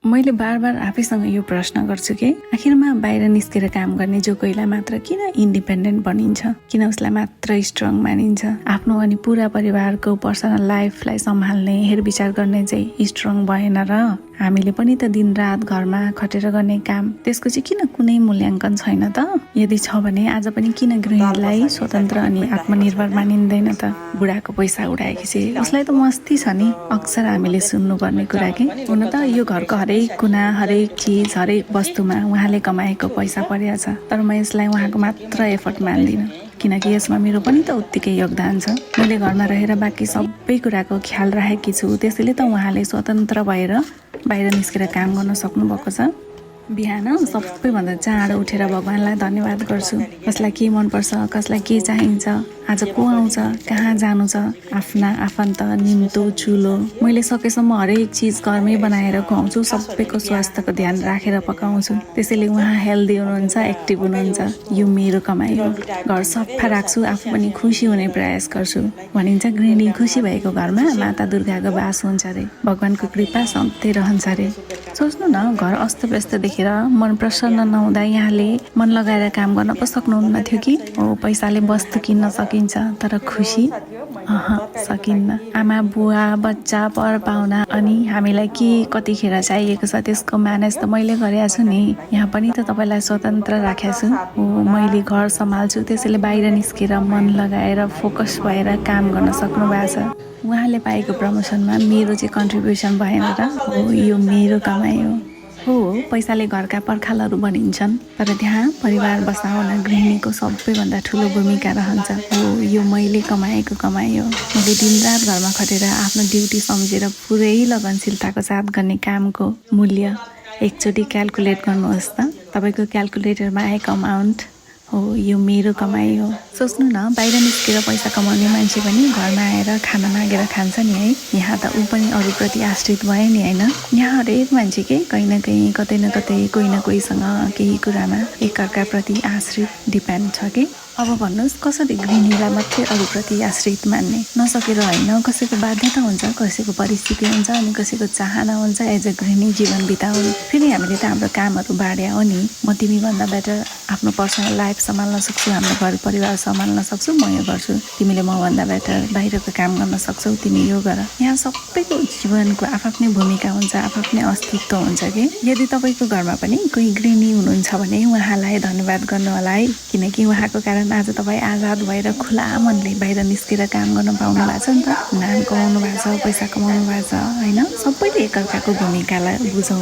मैले बार आफैसँग यो प्रश्न गर्छु कि आखिरमा बाहिर निस्केर काम गर्ने जो कोहीलाई मात्र किन इन्डिपेन्डेन्ट बनिन्छ, किन उसलाई मात्र स्ट्रङ मानिन्छ। आफ्नो अनि पुरा परिवारको पर्सनल लाइफलाई सम्हाल्ने हेरविचार गर्ने चाहिँ स्ट्रङ भएन र हामीले पनि त दिनरात घरमा खटेर गर्ने काम, त्यसको चाहिँ किन कुनै मूल्याङ्कन छैन त। यदि छ भने आज पनि किन गृहिणीलाई स्वतन्त्र अनि आत्मनिर्भर मानिँदैन त। बुढाको पैसा उडाएपछि उसलाई त मस्ती छ नि, अक्सर हामीले सुन्नुपर्ने कुरा के। हुन त यो घरको हरेक कुना, हरेक चिज, हरेक वस्तुमा उहाँले कमाएको पैसा परेको छ, तर म यसलाई उहाँको मात्र एफर्ट मान्दिनँ, किनकि यसमा मेरो पनि त उत्तिकै योगदान छ। मैले घरमा रहेर बाँकी सबै कुराको ख्याल राखेकी छु, त्यसैले त उहाँले स्वतन्त्र भएर बाहिर निस्केर काम गर्न सक्नुभएको छ। बिहान सबैभन्दा चाँडो उठेर भगवान्लाई धन्यवाद गर्छु। कसलाई के मनपर्छ, कसलाई के चाहिन्छ, आज को आउँछ, कहाँ जानु छ, आफ्ना आफन्त, निम्तो, चुलो, मैले सकेसम्म हरेक चिज घरमै बनाएर खुवाउँछु। सबैको स्वास्थ्यको ध्यान राखेर पकाउँछु, त्यसैले उहाँ हेल्दी हुनुहुन्छ, एक्टिभ हुनुहुन्छ। यो मेरो कमाइ हो। घर सफा राख्छु, आफू पनि खुसी हुने प्रयास गर्छु। भनिन्छ गृहिणी खुसी भएको घरमा माता दुर्गाको बास हुन्छ अरे, भगवानको कृपा सधैँ रहन्छ अरे। सोच्नु न, घर अस्तव्यस्त देखेर मन प्रसन्न नहुँदा यहाँले मन लगाएर काम गर्न पो सक्नुहुन्न थियो कि। हो, पैसाले वस्तु किन्न सकिन्छ, तर खुसी सकिन्न। आमा बुवा बच्चा पर पाहुना अनि हामीलाई के कतिखेर चाहिएको छ त्यसको म्यानेज त मैले गरेको छु नि। यहाँ पनि त तपाईँलाई स्वतन्त्र राखेको छु। हो, मैले घर सम्हाल्छु, त्यसैले बाहिर निस्केर मन लगाएर फोकस भएर काम गर्न सक्नु भएको छ। उहाँले पाएको प्रमोसनमा मेरो चाहिँ कन्ट्रिब्युसन भएन र। हो, यो मेरो कमाइ हो। पैसाले घरका पर्खालहरू बनिन्छन्, तर त्यहाँ परिवार बसाउन गृहिणीको सबैभन्दा ठुलो भूमिका रहन्छ। हो, यो मैले कमाएको कमाइ हो। मैले दिनरात घरमा खटेर आफ्नो ड्युटी सम्झेर पुरै लगनशीलताको साथ गर्ने कामको मूल्य एकचोटि क्याल्कुलेट गर्नुहोस् त, तपाईँको क्याल्कुलेटरमा आएको अमाउन्ट। हो, यो मेरो कमाइ हो। सोच्नु न, बाहिर निस्केर पैसा कमाउने मान्छे पनि घरमा आएर खाना मागेर खान्छ नि है। यहाँ त ऊ पनि अरूप्रति आश्रित भयो नि होइन। यहाँ हरेक मान्छे के कहीँ न कहीँ, कतै न कतै, कोही न कोहीसँग केही कुरामा एकअर्काप्रति आश्रित डिपेन्ड छ कि। अब भन्नुहोस्, कसरी गृहिणीलाई मात्रै अरूप्रति आश्रित मान्ने? नसकेर होइन, कसैको बाध्यता हुन्छ, कसैको परिस्थिति हुन्छ, अनि कसैको चाहना हुन्छ एज अ गृहिणी जीवन बिताउने। फेरि हामीले त हाम्रो कामहरू बाँड्या हो नि। म तिमीभन्दा बेटर आफ्नो पर्सनल लाइफ सम्हाल्न सक्छु, हाम्रो घर परिवार सम्हाल्न सक्छु, म यो गर्छु। तिमीले मभन्दा बेटर बाहिरको काम गर्न सक्छौ, तिमी यो गर। यहाँ सबैको जीवनको आफ्नै भूमिका हुन्छ, आफ्नै अस्तित्व हुन्छ कि। यदि तपाईँको घरमा पनि कोही गृहिणी हुनुहुन्छ भने उहाँलाई धन्यवाद गर्नु होला है, किनकि उहाँको कारण आज तपाईँ आजाद भएर खुला मनले बाहिर निस्केर काम गर्न पाउनु भएको छ नि त। नाम कमाउनु भएको छ, पैसा कमाउनु भएको छ होइन। सबैले एकअर्काको भूमिकालाई बुझाउनु